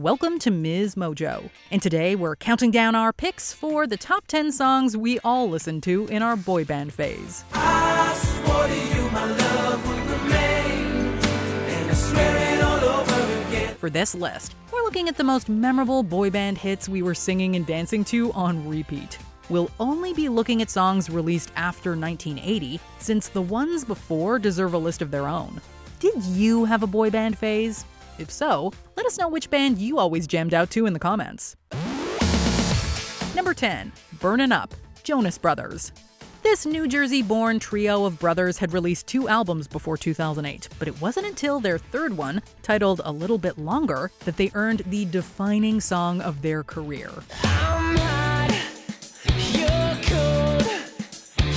Welcome to MsMojo, and today we're counting down our picks for the top 10 songs we all listened to in our boy band phase. I swore to you my love would remain, and I swear it all over again. For this list, we're looking at the most memorable boy band hits we were singing and dancing to on repeat. We'll only be looking at songs released after 1980, since the ones before deserve a list of their own. Did you have a boy band phase? If so, let us know which band you always jammed out to in the comments. Number 10. Burnin Up, Jonas Brothers. This New Jersey-born trio of brothers had released 2 albums before 2008, but it wasn't until their third one, titled A Little Bit Longer, that they earned the defining song of their career. I'm hot, you're cold,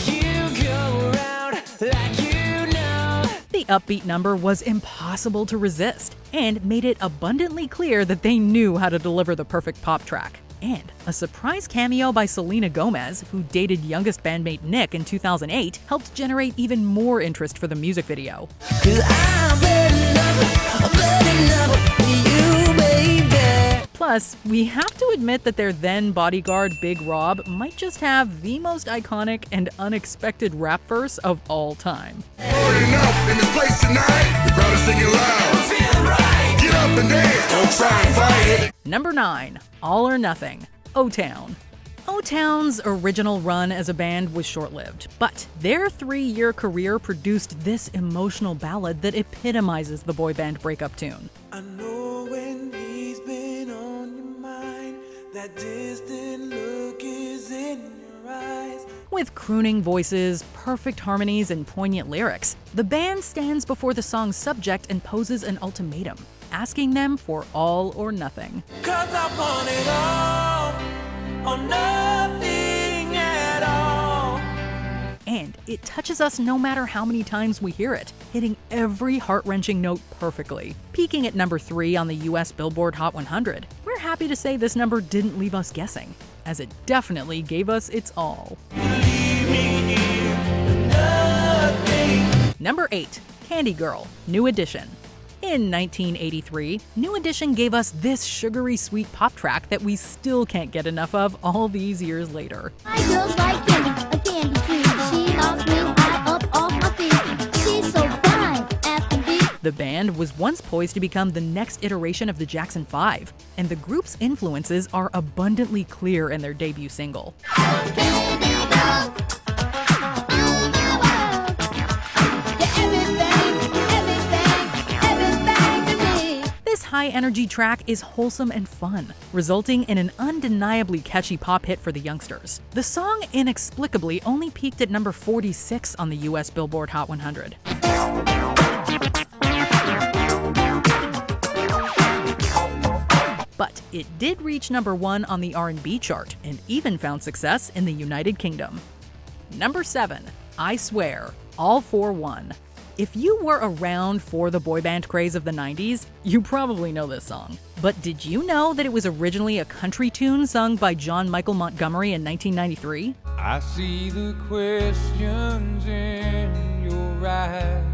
you go around like you know. The upbeat number was impossible to resist, and made it abundantly clear that they knew how to deliver the perfect pop track. And a surprise cameo by Selena Gomez, who dated youngest bandmate Nick in 2008, helped generate even more interest for the music video. 'Cause I'm burning up you, baby. Plus, we have to admit that their then bodyguard Big Rob might just have the most iconic and unexpected rap verse of all time. Burnin up in this place tonight. The crowd is singing loud. I'm feeling right. Get up and dance. Don't try and fight it. Number 9. All or Nothing, O-Town. O-Town's original run as a band was short-lived, but their 3-year career produced this emotional ballad that epitomizes the boy band breakup tune. I know when he's been on your mind, that distant look is in your eyes. With crooning voices, perfect harmonies, and poignant lyrics, the band stands before the song's subject and poses an ultimatum, asking them for all or nothing. 'Cause I want it all, or nothing at all. And it touches us no matter how many times we hear it, hitting every heart-wrenching note perfectly. Peaking at number 3 on the US Billboard Hot 100, we're happy to say this number didn't leave us guessing, as it definitely gave us its all. Number 8. Candy Girl, New Edition. In 1983, New Edition gave us this sugary sweet pop track that we still can't get enough of all these years later. My girl's like candy, a candy tree. She knocks me high up off my feet. She's so fine, as can be. The band was once poised to become the next iteration of the Jackson 5, and the group's influences are abundantly clear in their debut single. Candy girl. This high-energy track is wholesome and fun, resulting in an undeniably catchy pop hit for the youngsters. The song inexplicably only peaked at number 46 on the US Billboard Hot 100. But it did reach number 1 on the R&B chart, and even found success in the United Kingdom. Number 7. I Swear, All For One. If you were around for the boy band craze of the 90s, you probably know this song. But did you know that it was originally a country tune sung by John Michael Montgomery in 1993? I see the questions in your eyes.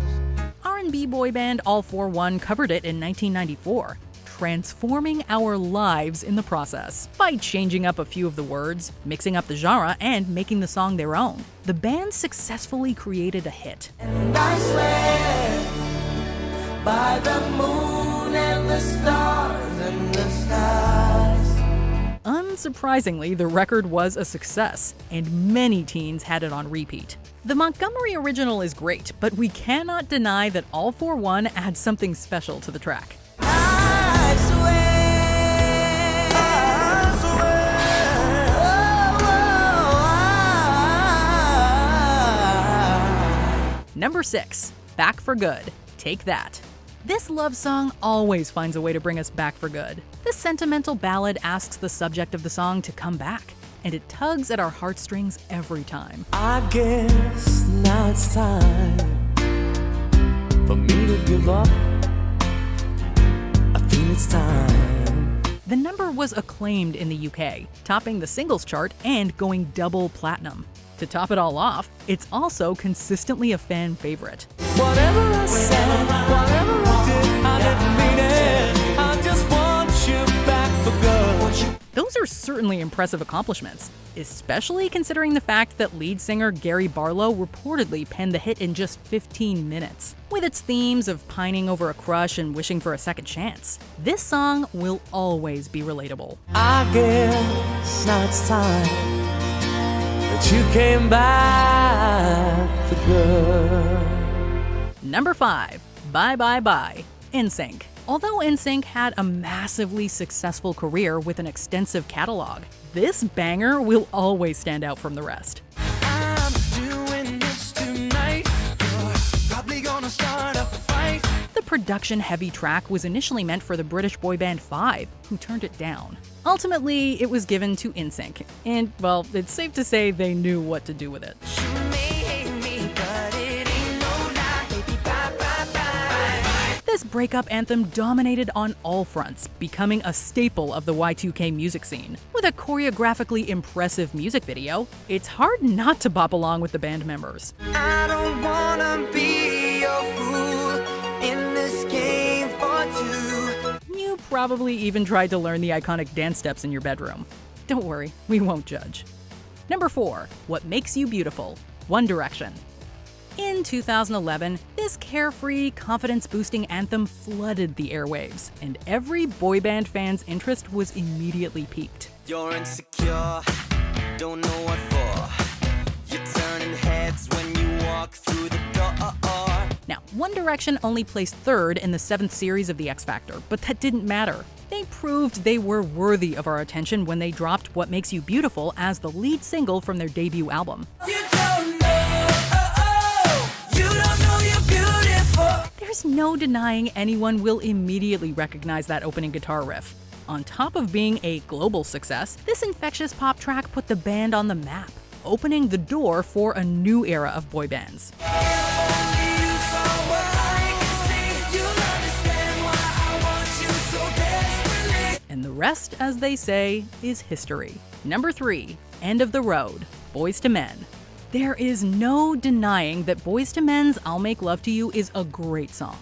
R&B boy band All For One covered it in 1994, transforming our lives in the process. By changing up a few of the words, mixing up the genre, and making the song their own, the band successfully created a hit. And I swear by the moon and the stars and the stars. Unsurprisingly, the record was a success, and many teens had it on repeat. The Montgomery original is great, but we cannot deny that All For One adds something special to the track. I swear, Number 6. Back for Good, Take That. This love song always finds a way to bring us back for good. This sentimental ballad asks the subject of the song to come back, and it tugs at our heartstrings every time. I guess now it's time for me to give up. I feel it's time. The number was acclaimed in the UK, topping the singles chart and going double platinum. To top it all off, it's also consistently a fan favorite. Whatever I said, whatever I did, I didn't mean it. I just want you back. are certainly impressive accomplishments, especially considering the fact that lead singer Gary Barlow reportedly penned the hit in just 15 minutes. With its themes of pining over a crush and wishing for a second chance, this song will always be relatable. I guess now it's time that you came back for good. Number 5. Bye Bye Bye, NSYNC. Although NSYNC had a massively successful career with an extensive catalog, this banger will always stand out from the rest. I'm doing this tonight. You're probably gonna start a fight. The production-heavy track was initially meant for the British boy band Five, who turned it down. Ultimately, it was given to NSYNC, and, well, it's safe to say they knew what to do with it. You may hate me, but it ain't no lie, baby. Bye, bye, bye. This breakup anthem dominated on all fronts, becoming a staple of the Y2K music scene. With a choreographically impressive music video, it's hard not to bop along with the band members. I don't wanna be your fool in this game for two. You probably even tried to learn the iconic dance steps in your bedroom. Don't worry, we won't judge. Number 4. What Makes You Beautiful, One Direction. In 2011, this carefree, confidence-boosting anthem flooded the airwaves, and every boy band fan's interest was immediately piqued. You're insecure, don't know what for. You're turning heads when you walk through the door. Now, One Direction only placed 3rd in the 7th series of The X Factor, but that didn't matter. They proved they were worthy of our attention when they dropped What Makes You Beautiful as the lead single from their debut album. You don't know, you don't know you're beautiful. There's no denying anyone will immediately recognize that opening guitar riff. On top of being a global success, this infectious pop track put the band on the map, opening the door for a new era of boy bands. And the rest, as they say, is history. Number 3. End of the Road, Boys to Men. There is no denying that Boys to Men's I'll Make Love to You is a great song.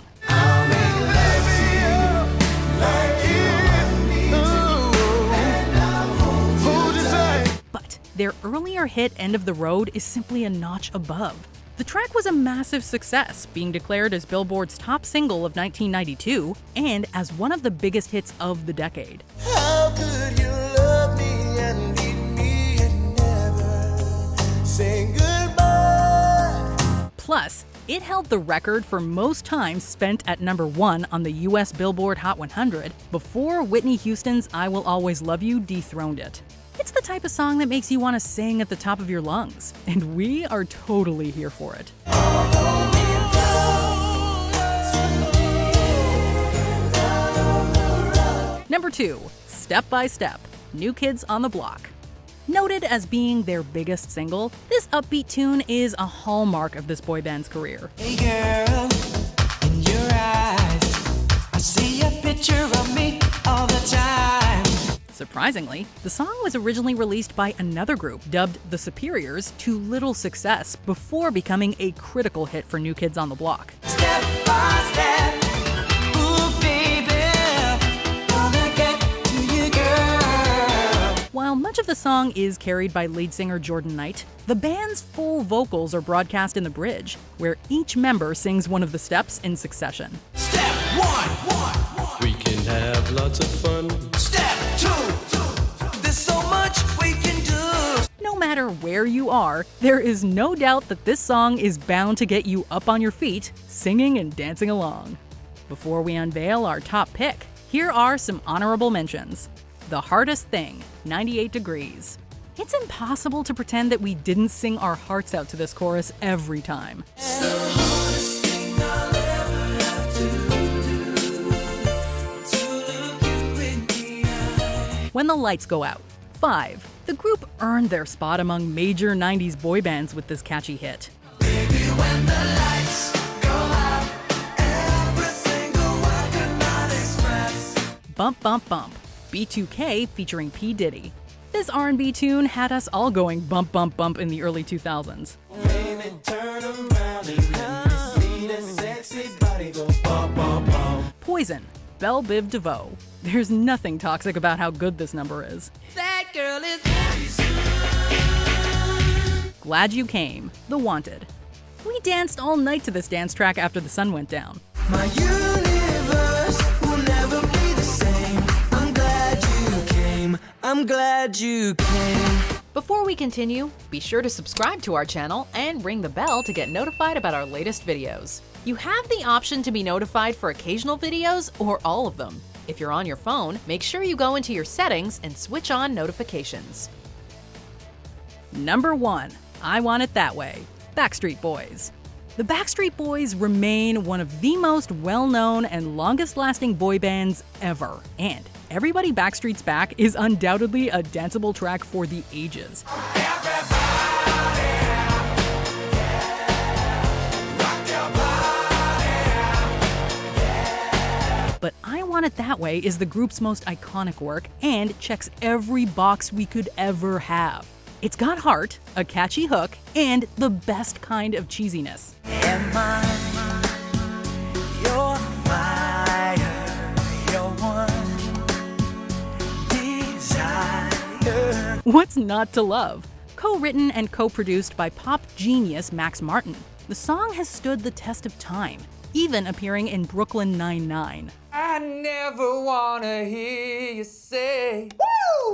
But their earlier hit End of the Road is simply a notch above. The track was a massive success, being declared as Billboard's top single of 1992 and as one of the biggest hits of the decade. How could you love me and leave me and never say goodbye? Plus, it held the record for most time spent at number 1 on the US Billboard Hot 100 before Whitney Houston's I Will Always Love You dethroned it. It's the type of song that makes you want to sing at the top of your lungs, and we are totally here for it. Number 2. Step by Step, New Kids on the Block. Noted as being their biggest single, this upbeat tune is a hallmark of this boy band's career. Hey girl, in your eyes, I see a picture of me all the time. Surprisingly, the song was originally released by another group dubbed The Superiors to little success before becoming a critical hit for New Kids on the Block. Step by step, ooh baby, gonna get to you, girl. While much of the song is carried by lead singer Jordan Knight, the band's full vocals are broadcast in the bridge, where each member sings one of the steps in succession. Step one. We can have lots of fun. Step two. There's so much we can do. No matter where you are, there is no doubt that this song is bound to get you up on your feet, singing and dancing along. Before we unveil our top pick, here are some honorable mentions. The Hardest Thing, 98 Degrees. It's impossible to pretend that we didn't sing our hearts out to this chorus every time. When the Lights Go Out. 5. The group earned their spot among major 90s boy bands with this catchy hit. Baby, when the lights go out, every single word cannot express. Bump Bump Bump, B2K featuring P. Diddy. This R&B tune had us all going bump bump bump in the early 2000s. Baby, turn around and let me see that sexy body go bump, bump, bump. Poison, Belle Biv DeVoe. There's nothing toxic about how good this number is. Say that girl is Glad You Came, The Wanted. We danced all night to this dance track after the sun went down. My universe will never be the same. I'm glad you came. I'm glad you came. Before we continue, be sure to subscribe to our channel and ring the bell to get notified about our latest videos. You have the option to be notified for occasional videos or all of them. If you're on your phone, make sure you go into your settings and switch on notifications. Number 1. I Want It That Way, Backstreet Boys. The Backstreet Boys remain one of the most well-known and longest-lasting boy bands ever, and Everybody Backstreet's Back is undoubtedly a danceable track for the ages. But I Want It That Way is the group's most iconic work and checks every box we could ever have. It's got heart, a catchy hook, and the best kind of cheesiness. Am I your fire, your one desire? What's not to love? Co-written and co-produced by pop genius Max Martin, the song has stood the test of time, even appearing in Brooklyn Nine-Nine. I never wanna hear you say,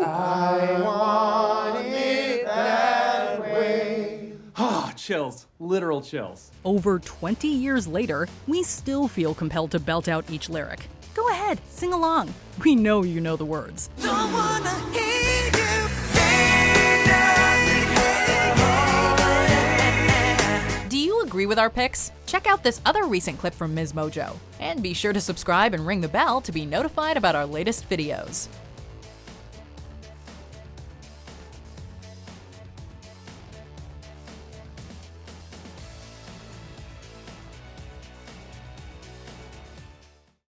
I want it that way. Ah, chills. Literal chills. Over 20 years later, we still feel compelled to belt out each lyric. Go ahead, sing along. We know you know the words. Don't wanna hear you Do you agree with our picks? Check out this other recent clip from MsMojo. And be sure to subscribe and ring the bell to be notified about our latest videos.